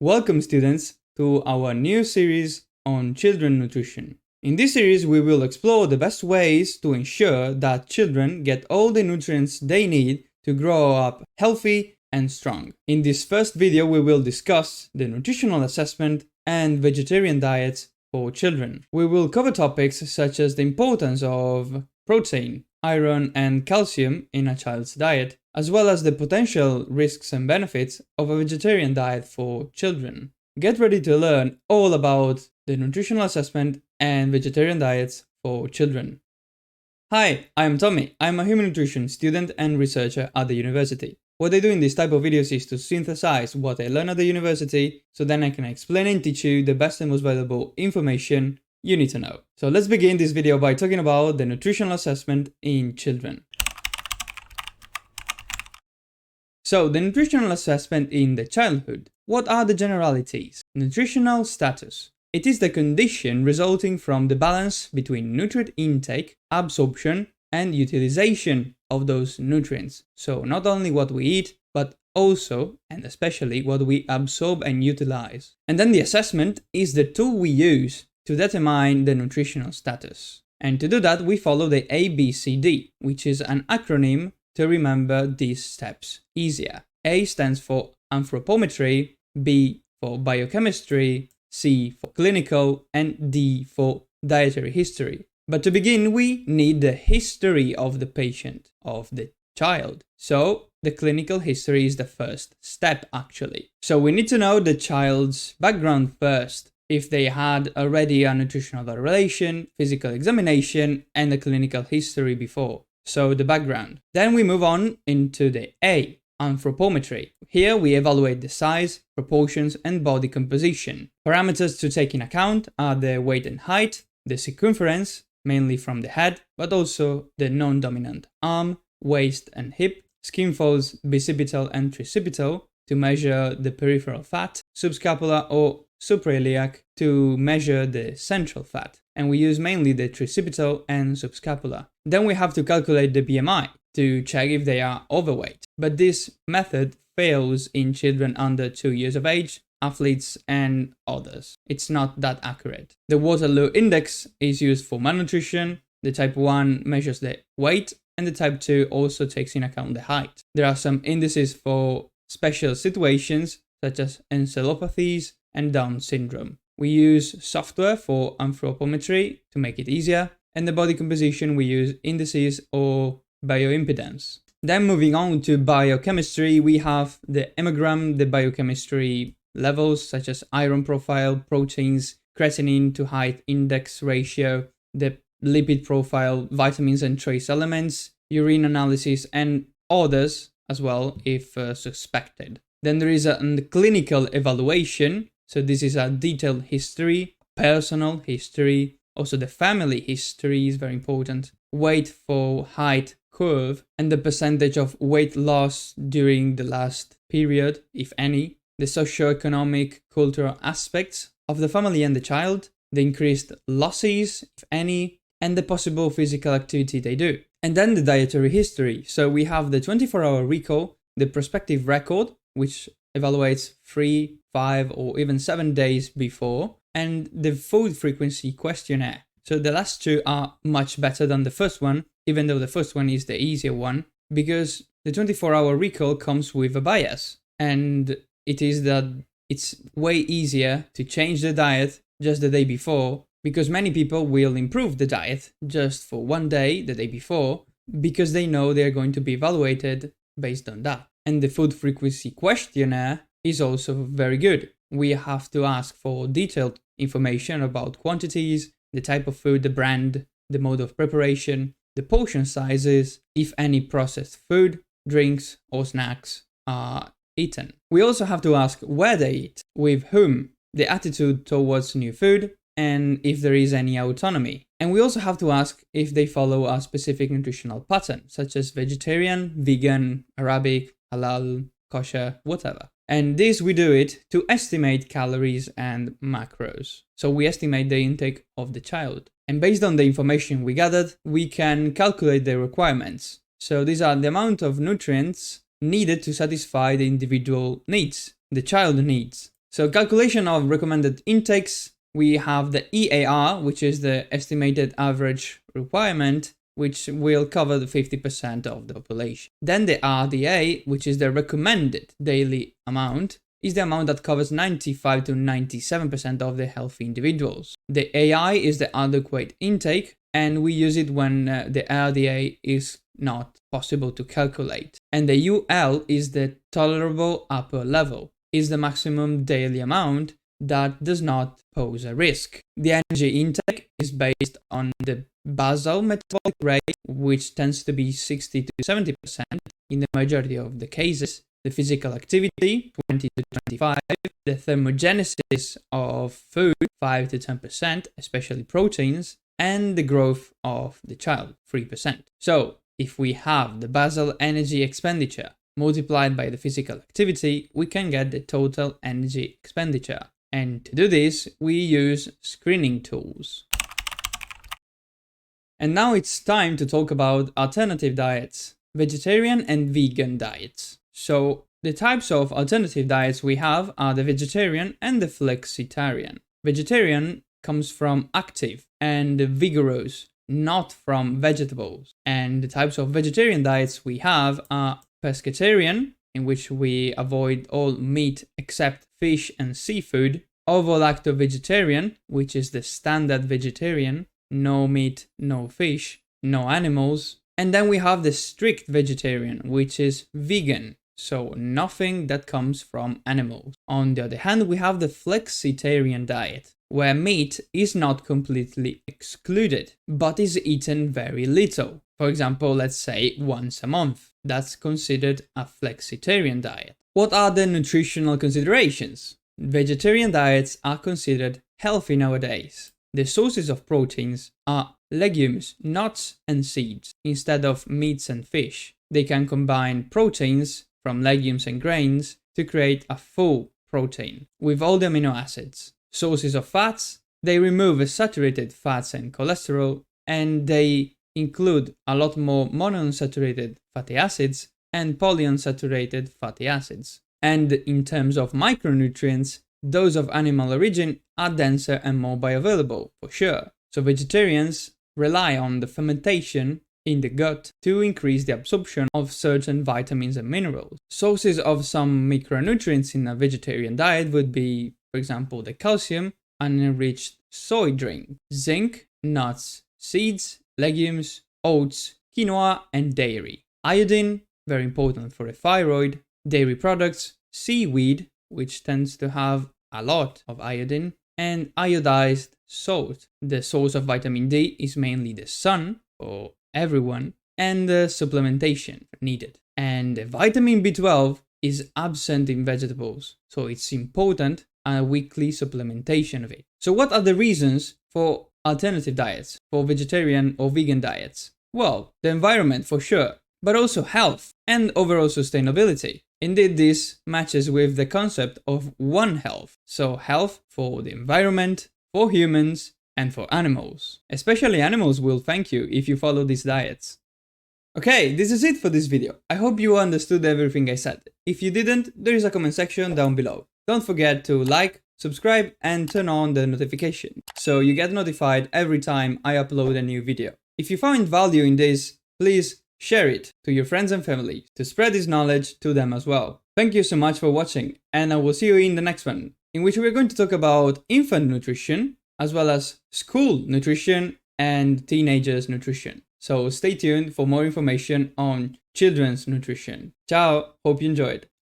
Welcome students to our new series on children nutrition. In this series we will explore the best ways to ensure that children get all the nutrients they need to grow up healthy and strong. In this first video we will discuss the nutritional assessment and vegetarian diets for children. We will cover topics such as the importance of protein, iron and calcium in a child's diet, as well as the potential risks and benefits of a vegetarian diet for children. Get ready to learn all about the nutritional assessment and vegetarian diets for children. Hi, I'm Tommy. I'm a human nutrition student and researcher at the university. What I do in this type of videos is to synthesize what I learned at the university, so then I can explain and teach you the best and most valuable information you need to know. So let's begin this video by talking about the nutritional assessment in children. So, the nutritional assessment in the childhood. What are the generalities? Nutritional status. It is the condition resulting from the balance between nutrient intake, absorption, and utilization of those nutrients. So, not only what we eat, but also, and especially, what we absorb and utilize. And then the assessment is the tool we use to determine the nutritional status. And to do that, we follow the ABCD, which is an acronym to remember these steps easier. A stands for anthropometry, B for biochemistry, C for clinical, and D for dietary history. But to begin, we need the history of the patient, of the child. So the clinical history is the first step actually. So we need to know the child's background first. If they had already a nutritional evaluation, physical examination, and a clinical history before. So the background. Then we move on into the A, anthropometry. Here we evaluate the size, proportions, and body composition. Parameters to take in account are the weight and height, the circumference, mainly from the head, but also the non-dominant arm, waist and hip, skin folds, bicipital and tricipital, to measure the peripheral fat, subscapular or suprailiac to measure the central fat, and we use mainly the tricipital and subscapular. Then we have to calculate the BMI to check if they are overweight, but this method fails in children under 2 years of age, athletes and others. It's not that accurate. The Waterloo index is used for malnutrition, the type 1 measures the weight, and the type 2 also takes in account the height. There are some indices for special situations such as encephalopathies and Down syndrome. We use software for anthropometry to make it easier, and the body composition we use indices or bioimpedance. Then moving on to biochemistry, we have the hemogram, the biochemistry levels such as iron profile, proteins, creatinine to height index ratio, the lipid profile, vitamins and trace elements, urine analysis, and others as well if suspected. Then there is a clinical evaluation. So this is a detailed history, personal history, also the family history is very important, weight for height curve, and the percentage of weight loss during the last period, if any, the socio-economic, cultural aspects of the family and the child, the increased losses, if any, and the possible physical activity they do. And then the dietary history. So we have the 24-hour recall, the prospective record, which evaluates 3, 5, or even 7 days before, and the food frequency questionnaire. So the last two are much better than the first one, even though the first one is the easier one, because the 24-hour recall comes with a bias, and it is that it's way easier to change the diet just the day before, because many people will improve the diet just for one day, the day before, because they know they're going to be evaluated based on that. And the food frequency questionnaire is also very good. We have to ask for detailed information about quantities, the type of food, the brand, the mode of preparation, the portion sizes, if any processed food, drinks, or snacks are eaten. We also have to ask where they eat, with whom, the attitude towards new food, and if there is any autonomy. And we also have to ask if they follow a specific nutritional pattern, such as vegetarian, vegan, Arabic, halal, kosher, whatever. And this we do it to estimate calories and macros. So we estimate the intake of the child. And based on the information we gathered, we can calculate the requirements. So these are the amount of nutrients needed to satisfy the individual needs, the child needs. So calculation of recommended intakes, we have the EAR, which is the estimated average requirement, which will cover the 50% of the population. Then the RDA, which is the recommended daily amount, is the amount that covers 95 to 97% of the healthy individuals. The AI is the adequate intake, and we use it when the RDA is not possible to calculate. And the UL is the tolerable upper level, is the maximum daily amount that does not pose a risk. The energy intake is based on the basal metabolic rate, which tends to be 60 to 70% in the majority of the cases. The physical activity, 20 to 25, the thermogenesis of food, 5 to 10%, especially proteins, and the growth of the child, 3%. So, if we have the basal energy expenditure multiplied by the physical activity, we can get the total energy expenditure. And to do this, we use screening tools. And now it's time to talk about alternative diets, vegetarian and vegan diets. So the types of alternative diets we have are the vegetarian and the flexitarian. Vegetarian comes from active and vigorous, not from vegetables. And the types of vegetarian diets we have are pescatarian, in which we avoid all meat except fish and seafood, ovo-lacto-vegetarian, which is the standard vegetarian, no meat, no fish, no animals, and then we have the strict vegetarian, which is vegan, so nothing that comes from animals. On the other hand, we have the flexitarian diet, where meat is not completely excluded, but is eaten very little. For example, let's say once a month. That's considered a flexitarian diet. What are the nutritional considerations? Vegetarian diets are considered healthy nowadays. The sources of proteins are legumes, nuts, and seeds, instead of meats and fish. They can combine proteins from legumes and grains to create a full protein with all the amino acids. Sources of fats, they remove saturated fats and cholesterol, and they include a lot more monounsaturated fatty acids and polyunsaturated fatty acids. And in terms of micronutrients, those of animal origin are denser and more bioavailable, for sure. So vegetarians rely on the fermentation in the gut to increase the absorption of certain vitamins and minerals. Sources of some micronutrients in a vegetarian diet would be, for example, the calcium, an enriched soy drink, zinc, nuts, seeds, legumes, oats, quinoa, and dairy. Iodine, very important for the thyroid, dairy products, seaweed, which tends to have a lot of iodine, and iodized salt. The source of vitamin D is mainly the sun for everyone, and the supplementation needed. And the vitamin B12 is absent in vegetables, so it's important a weekly supplementation of it. So what are the reasons for alternative diets, for vegetarian or vegan diets? Well, the environment for sure, but also health and overall sustainability. Indeed, this matches with the concept of One Health. So health for the environment, for humans, and for animals. Especially animals will thank you if you follow these diets. Okay, this is it for this video. I hope you understood everything I said. If you didn't, there is a comment section down below. Don't forget to like, subscribe, and turn on the notification so you get notified every time I upload a new video. If you found value in this, please share it to your friends and family to spread this knowledge to them as well. Thank you so much for watching, and I will see you in the next one, in which we're going to talk about infant nutrition, as well as school nutrition and teenagers nutrition. So stay tuned for more information on children's nutrition. Ciao, hope you enjoyed.